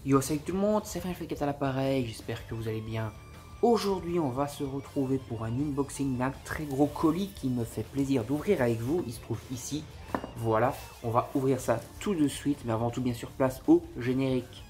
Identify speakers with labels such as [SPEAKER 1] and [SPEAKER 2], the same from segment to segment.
[SPEAKER 1] Yo, salut tout le monde, c'est Final Fantasy à l'appareil, j'espère que vous allez bien. Aujourd'hui, on va se retrouver pour un unboxing d'un très gros colis qui me fait plaisir d'ouvrir avec vous. Il se trouve ici, voilà, on va ouvrir ça tout de suite, mais avant tout bien sûr place au générique.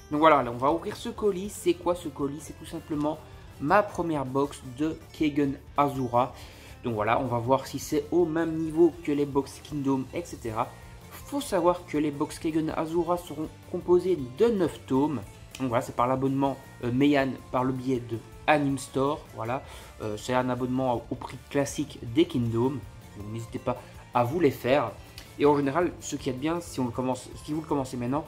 [SPEAKER 1] Donc voilà, là on va ouvrir ce colis. C'est quoi ce colis? C'est tout simplement ma première box de Keigen Azura. Donc voilà, on va voir si c'est au même niveau que les box Kingdom, etc. Faut savoir que les box Keigen Azura seront composées de 9 tomes. Donc voilà, c'est par l'abonnement Meian par le biais de Anime Store. Voilà, c'est un abonnement au prix classique des Kingdom. Donc n'hésitez pas à vous les faire. Et en général, ce qui est bien, si vous le commencez maintenant,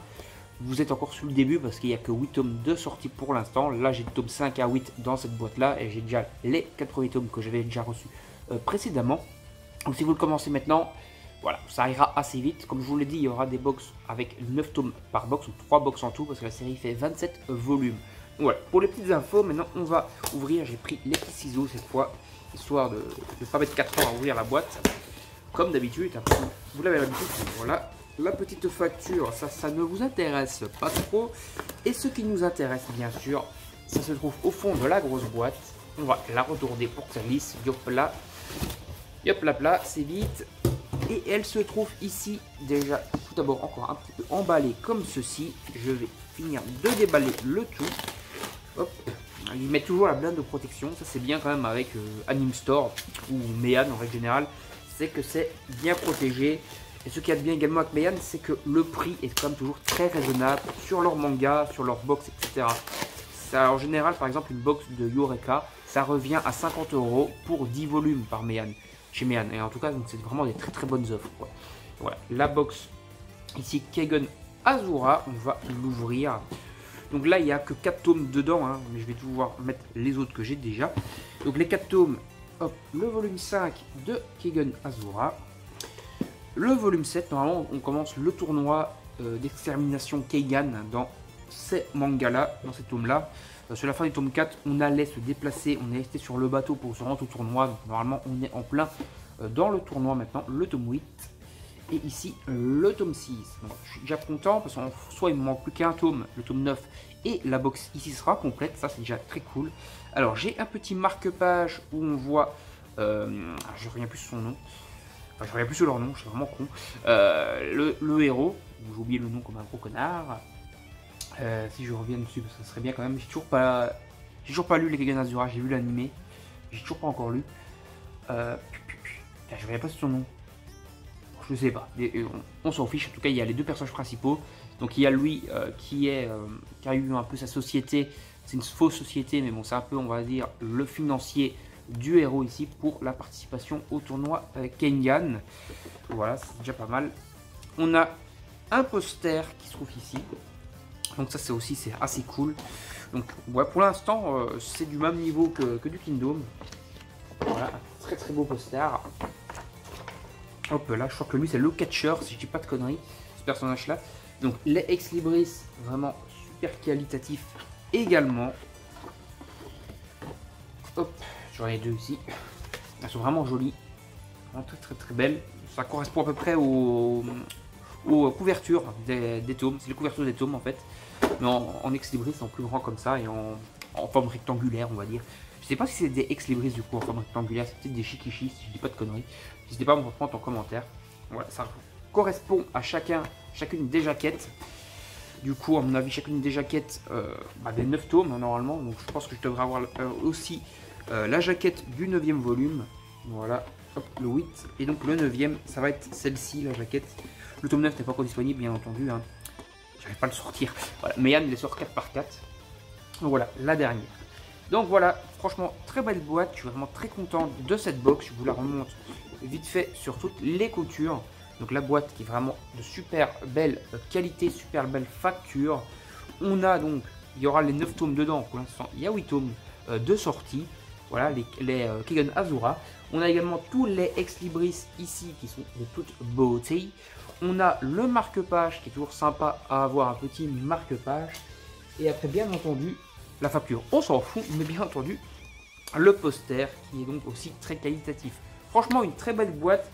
[SPEAKER 1] vous êtes encore sous le début parce qu'il n'y a que 8 tomes de sortie pour l'instant. Là, j'ai le tome 5 à 8 dans cette boîte-là et j'ai déjà les 4 premiers tomes que j'avais déjà reçus précédemment. Donc si vous le commencez maintenant, voilà, ça ira assez vite. Comme je vous l'ai dit, il y aura des box avec 9 tomes par box ou 3 box en tout parce que la série fait 27 volumes. Donc voilà, pour les petites infos, maintenant on va ouvrir. J'ai pris les petits ciseaux cette fois, histoire de ne pas mettre 4 ans à ouvrir la boîte. Comme d'habitude, vous l'avez l'habitude, voilà. La petite facture, ça ne vous intéresse pas trop. Et ce qui nous intéresse, bien sûr, ça se trouve au fond de la grosse boîte. On va la retourner pour que ça glisse. Hop là, c'est vite. Et elle se trouve ici, déjà, tout d'abord encore un petit peu emballée comme ceci. Je vais finir de déballer le tout. Hop. Ils mettent toujours la blinde de protection. Ça, c'est bien quand même avec Anime Store ou Meian en règle générale. C'est que c'est bien protégé. Et ce qu'il y a de bien également avec Meian, c'est que le prix est quand même toujours très raisonnable sur leur manga, sur leur box, etc. Ça, en général, par exemple, une box de Yoreka, ça revient à 50 € pour 10 volumes par Meian, chez Meian. Et en tout cas, c'est vraiment des très très bonnes offres, quoi. Voilà, la box ici, Keigen Azura, on va l'ouvrir. Donc là, il n'y a que 4 tomes dedans, hein, mais je vais pouvoir mettre les autres que j'ai déjà. Donc les 4 tomes, hop, le volume 5 de Keigen Azura. Le volume 7, normalement, on commence le tournoi d'extermination Keigan dans ces mangas-là, dans ces tomes-là. Sur la fin du tome 4, on allait se déplacer, on est resté sur le bateau pour se rendre au tournoi. Donc, normalement, on est en plein dans le tournoi maintenant, le tome 8. Et ici, le tome 6. Donc, je suis déjà content parce qu'en soit il me manque plus qu'un tome, le tome 9. Et la box ici sera complète, ça c'est déjà très cool. Alors, j'ai un petit marque-page où on voit, je reviens plus sur son nom. Enfin, je reviens plus sur leur nom, je suis vraiment con. Le héros, j'ai oublié le nom comme un gros connard. Si je reviens dessus, parce que ça serait bien quand même. J'ai toujours pas lu les Keigen Azura, j'ai vu l'animé. J'ai toujours pas encore lu. Je reviens pas sur son nom. Je sais pas. On s'en fiche. En tout cas, il y a les deux personnages principaux. Donc il y a lui qui a eu un peu sa société. C'est une fausse société, mais bon, c'est un peu, on va dire, le financier du héros ici pour la participation au tournoi Kengan. Voilà, c'est déjà pas mal. On a un poster qui se trouve ici. Donc ça c'est aussi c'est assez cool. Donc ouais, pour l'instant c'est du même niveau que du Kingdom. Voilà, un très très beau poster. Hop là, je crois que lui c'est le catcher si je dis pas de conneries, ce personnage là. Donc les Ex Libris, vraiment super qualitatif également. Hop. J'en ai deux ici. Elles sont vraiment jolies. Vraiment très très très belles. Ça correspond à peu près aux couvertures des tomes. C'est les couvertures des tomes en fait. Mais en ex libris, en plus grand comme ça et en forme rectangulaire, on va dire. Je sais pas si c'est des ex libris du coup en forme rectangulaire. C'est peut-être des shikishis si je dis pas de conneries. N'hésitez pas à me reprendre en commentaire. Voilà, ça correspond à chacune des jaquettes. Du coup, à mon avis, chacune des jaquettes des 9 tomes hein, normalement. Donc je pense que je devrais avoir aussi la jaquette du 9e volume, voilà, hop, le 8, et donc le 9e, ça va être celle-ci, la jaquette. Le tome 9 n'est pas encore disponible, bien entendu, hein. J'arrive pas à le sortir. Voilà, Meian il les sort 4 par 4. Donc voilà, la dernière. Donc voilà, franchement, très belle boîte, je suis vraiment très content de cette box. Je vous la remonte vite fait sur toutes les coutures. Donc la boîte qui est vraiment de super belle qualité, super belle facture. On a donc, il y aura les 9 tomes dedans. Pour l'instant, il y a 8 tomes de sortie. Voilà, les Keigan Azura. On a également tous les ex-libris ici qui sont de toute beauté. On a le marque-page qui est toujours sympa à avoir, un petit marque-page. Et après, bien entendu, la facture, on s'en fout, mais bien entendu, le poster qui est donc aussi très qualitatif. Franchement, une très belle boîte.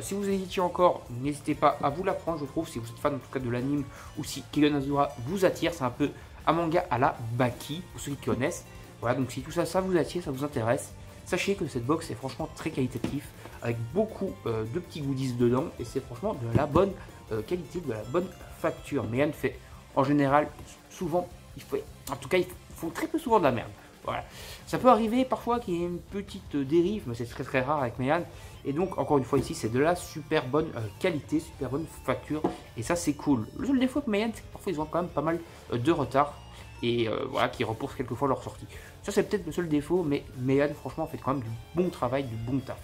[SPEAKER 1] Si vous hésitez encore, n'hésitez pas à vous la prendre, je trouve, si vous êtes fan en tout cas de l'anime ou si Keigan Azura vous attire. C'est un peu un manga à la Baki, pour ceux qui connaissent. Voilà, donc si tout ça, ça vous attire, ça vous intéresse, sachez que cette box est franchement très qualitatif, avec beaucoup de petits goodies dedans, et c'est franchement de la bonne qualité, de la bonne facture. Meian fait en général souvent, en tout cas, ils font très peu souvent de la merde. Voilà. Ça peut arriver parfois qu'il y ait une petite dérive, mais c'est très rare avec Meian. Et donc, encore une fois, ici, c'est de la super bonne qualité, super bonne facture. Et ça, c'est cool. Le seul défaut de Meian, c'est que parfois, ils ont quand même pas mal de retard. Et voilà, qui repoussent quelquefois leur sortie. Ça, c'est peut-être le seul défaut, mais Meian, franchement, fait quand même du bon travail, du bon taf.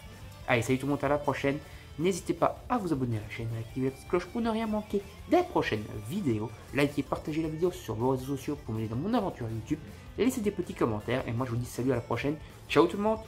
[SPEAKER 1] Allez, salut tout le monde, à la prochaine. N'hésitez pas à vous abonner à la chaîne, à activer la petite cloche pour ne rien manquer des prochaines vidéos. Likez, partagez la vidéo sur vos réseaux sociaux pour m'aider dans mon aventure YouTube. Et laissez des petits commentaires. Et moi, je vous dis salut à la prochaine. Ciao tout le monde!